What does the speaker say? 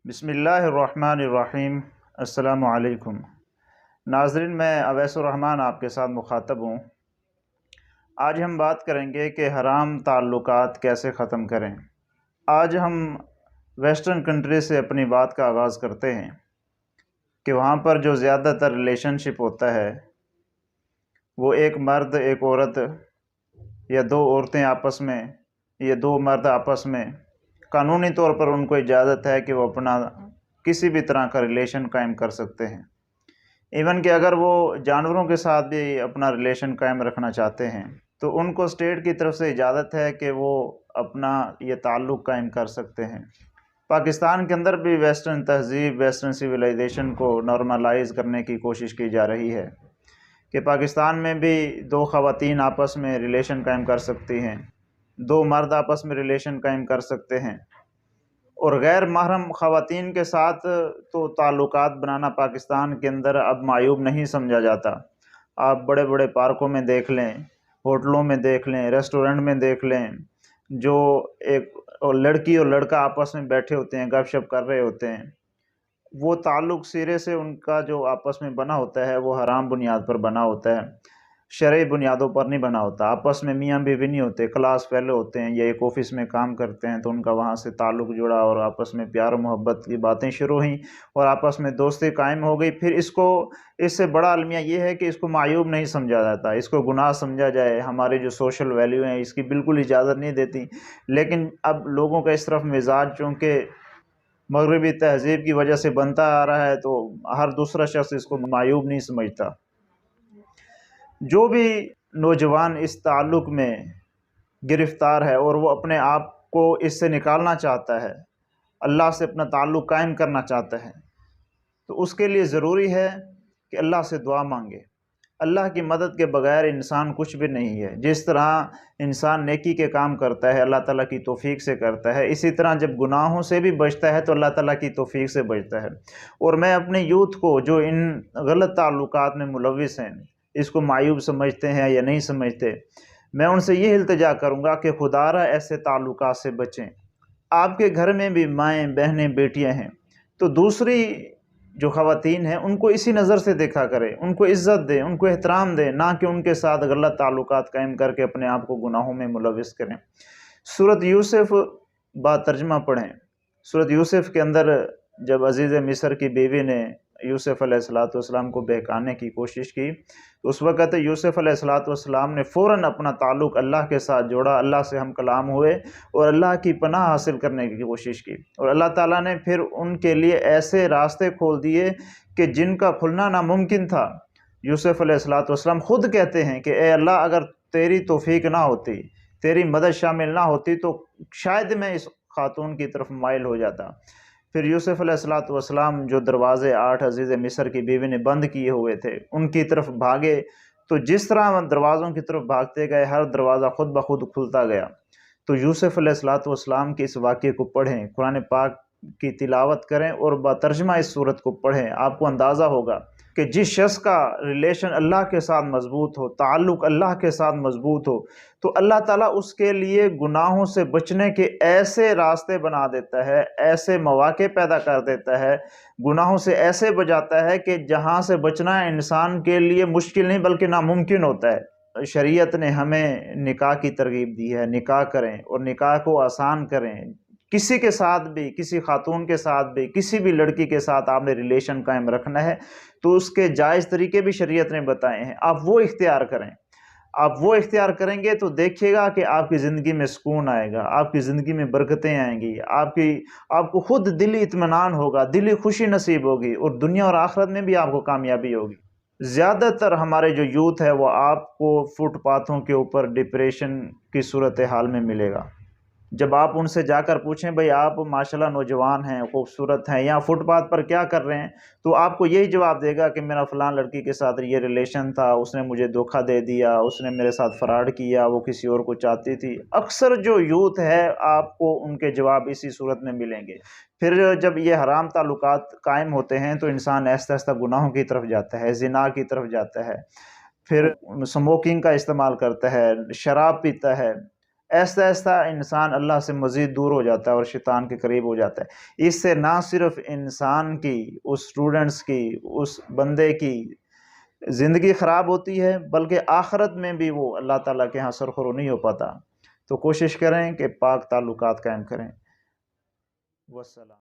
بسم اللہ الرحمن الرحیم۔ السلام علیکم ناظرین، میں اویس الرحمن آپ کے ساتھ مخاطب ہوں۔ آج ہم بات کریں گے کہ حرام تعلقات کیسے ختم کریں۔ آج ہم ویسٹرن کنٹری سے اپنی بات کا آغاز کرتے ہیں کہ وہاں پر جو زیادہ تر ریلیشن شپ ہوتا ہے وہ ایک مرد ایک عورت یا دو عورتیں آپس میں یا دو مرد آپس میں قانونی طور پر ان کو اجازت ہے کہ وہ اپنا کسی بھی طرح کا ریلیشن قائم کر سکتے ہیں۔ ایون کہ اگر وہ جانوروں کے ساتھ بھی اپنا ریلیشن قائم رکھنا چاہتے ہیں تو ان کو اسٹیٹ کی طرف سے اجازت ہے کہ وہ اپنا یہ تعلق قائم کر سکتے ہیں۔ پاکستان کے اندر بھی ویسٹرن تہذیب ویسٹرن سویلائزیشن کو نارملائز کرنے کی کوشش کی جا رہی ہے کہ پاکستان میں بھی دو خواتین آپس میں ریلیشن قائم کر سکتی ہیں، دو مرد آپس میں ریلیشن قائم کر سکتے ہیں، اور غیر محرم خواتین کے ساتھ تو تعلقات بنانا پاکستان کے اندر اب معیوب نہیں سمجھا جاتا۔ آپ بڑے بڑے پارکوں میں دیکھ لیں، ہوٹلوں میں دیکھ لیں، ریسٹورنٹ میں دیکھ لیں، جو ایک لڑکی اور لڑکا آپس میں بیٹھے ہوتے ہیں، گپ شپ کر رہے ہوتے ہیں، وہ تعلق سرے سے ان کا جو آپس میں بنا ہوتا ہے وہ حرام بنیاد پر بنا ہوتا ہے، شرعی بنیادوں پر نہیں بنا ہوتا۔ آپس میں میاں بیوی نہیں ہوتے، کلاس فیلو ہوتے ہیں یا ایک آفس میں کام کرتے ہیں تو ان کا وہاں سے تعلق جڑا اور آپس میں پیار و محبت کی باتیں شروع ہوئیں اور آپس میں دوستی قائم ہو گئی۔ پھر اس سے بڑا المیہ یہ ہے کہ اس کو معیوب نہیں سمجھا جاتا، اس کو گناہ سمجھا جائے۔ ہماری جو سوشل ویلیو ہیں اس کی بالکل اجازت نہیں دیتی، لیکن اب لوگوں کا اس طرف مزاج چونکہ مغربی تہذیب کی وجہ سے بنتا آ رہا ہے تو ہر دوسرا شخص اس کو معیوب نہیں سمجھتا۔ جو بھی نوجوان اس تعلق میں گرفتار ہے اور وہ اپنے آپ کو اس سے نکالنا چاہتا ہے، اللہ سے اپنا تعلق قائم کرنا چاہتا ہے، تو اس کے لیے ضروری ہے کہ اللہ سے دعا مانگے۔ اللہ کی مدد کے بغیر انسان کچھ بھی نہیں ہے۔ جس طرح انسان نیکی کے کام کرتا ہے اللہ تعالیٰ کی توفیق سے کرتا ہے، اسی طرح جب گناہوں سے بھی بچتا ہے تو اللہ تعالیٰ کی توفیق سے بچتا ہے۔ اور میں اپنے یوتھ کو جو ان غلط تعلقات میں ملوث ہیں، اس کو معیوب سمجھتے ہیں یا نہیں سمجھتے، میں ان سے یہ التجا کروں گا کہ خدارہ ایسے تعلقات سے بچیں۔ آپ کے گھر میں بھی مائیں بہنیں بیٹیاں ہیں تو دوسری جو خواتین ہیں ان کو اسی نظر سے دیکھا کریں، ان کو عزت دیں، ان کو احترام دیں، نہ کہ ان کے ساتھ غلط تعلقات قائم کر کے اپنے آپ کو گناہوں میں ملوث کریں۔ سورۃ یوسف با ترجمہ پڑھیں۔ سورۃ یوسف کے اندر جب عزیز مصر کی بیوی نے یوسف علیہ السلام کو بہکانے کی کوشش کی تو اس وقت یوسف علیہ السلام نے فوراً اپنا تعلق اللہ کے ساتھ جوڑا، اللہ سے ہم کلام ہوئے اور اللہ کی پناہ حاصل کرنے کی کوشش کی، اور اللہ تعالیٰ نے پھر ان کے لیے ایسے راستے کھول دیے کہ جن کا کھلنا ناممکن تھا۔ یوسف علیہ السلام خود کہتے ہیں کہ اے اللہ، اگر تیری توفیق نہ ہوتی، تیری مدد شامل نہ ہوتی تو شاید میں اس خاتون کی طرف مائل ہو جاتا۔ پھر یوسف علیہ السلام جو دروازے 8 عزیز مصر کی بیوی نے بند کیے ہوئے تھے ان کی طرف بھاگے، تو جس طرح دروازوں کی طرف بھاگتے گئے ہر دروازہ خود بخود کھلتا گیا۔ تو یوسف علیہ السلام کے اس واقعے کو پڑھیں، قرآن پاک کی تلاوت کریں اور بترجمہ اس صورت کو پڑھیں، آپ کو اندازہ ہوگا کہ جس شخص کا ریلیشن اللہ کے ساتھ مضبوط ہو، تعلق اللہ کے ساتھ مضبوط ہو، تو اللہ تعالیٰ اس کے لیے گناہوں سے بچنے کے ایسے راستے بنا دیتا ہے، ایسے مواقع پیدا کر دیتا ہے، گناہوں سے ایسے بچاتا ہے کہ جہاں سے بچنا انسان کے لیے مشکل نہیں بلکہ ناممکن ہوتا ہے۔ شریعت نے ہمیں نکاح کی ترغیب دی ہے، نکاح کریں اور نکاح کو آسان کریں۔ کسی کے ساتھ بھی، کسی خاتون کے ساتھ بھی، کسی بھی لڑکی کے ساتھ آپ نے ریلیشن قائم رکھنا ہے تو اس کے جائز طریقے بھی شریعت نے بتائے ہیں، آپ وہ اختیار کریں۔ آپ وہ اختیار کریں گے تو دیکھیے گا کہ آپ کی زندگی میں سکون آئے گا، آپ کی زندگی میں برکتیں آئیں گی، آپ کو خود دلی اطمینان ہوگا، دلی خوشی نصیب ہوگی اور دنیا اور آخرت میں بھی آپ کو کامیابی ہوگی۔ زیادہ تر ہمارے جو یوتھ ہے وہ آپ کو فٹ پاتھوں کے اوپر ڈپریشن کی صورتحال میں ملے گا۔ جب آپ ان سے جا کر پوچھیں بھئی آپ ماشاءاللہ نوجوان ہیں، خوبصورت ہیں، یا فٹ پاتھ پر کیا کر رہے ہیں، تو آپ کو یہی جواب دے گا کہ میرا فلاں لڑکی کے ساتھ یہ ریلیشن تھا، اس نے مجھے دھوکہ دے دیا، اس نے میرے ساتھ فراڈ کیا، وہ کسی اور کو چاہتی تھی۔ اکثر جو یوتھ ہے آپ کو ان کے جواب اسی صورت میں ملیں گے۔ پھر جب یہ حرام تعلقات قائم ہوتے ہیں تو انسان آہستہ آہستہ گناہوں کی طرف جاتا ہے، زنا کی طرف جاتا ہے، پھر سموکنگ کا استعمال کرتا ہے، شراب پیتا ہے، آہستہ آہستہ انسان اللہ سے مزید دور ہو جاتا ہے اور شیطان کے قریب ہو جاتا ہے۔ اس سے نہ صرف انسان کی، اس اسٹوڈنٹس کی، اس بندے کی زندگی خراب ہوتی ہے، بلکہ آخرت میں بھی وہ اللہ تعالیٰ کے ہاں سرخرو نہیں ہو پاتا۔ تو کوشش کریں کہ پاک تعلقات قائم کریں۔ والسلام۔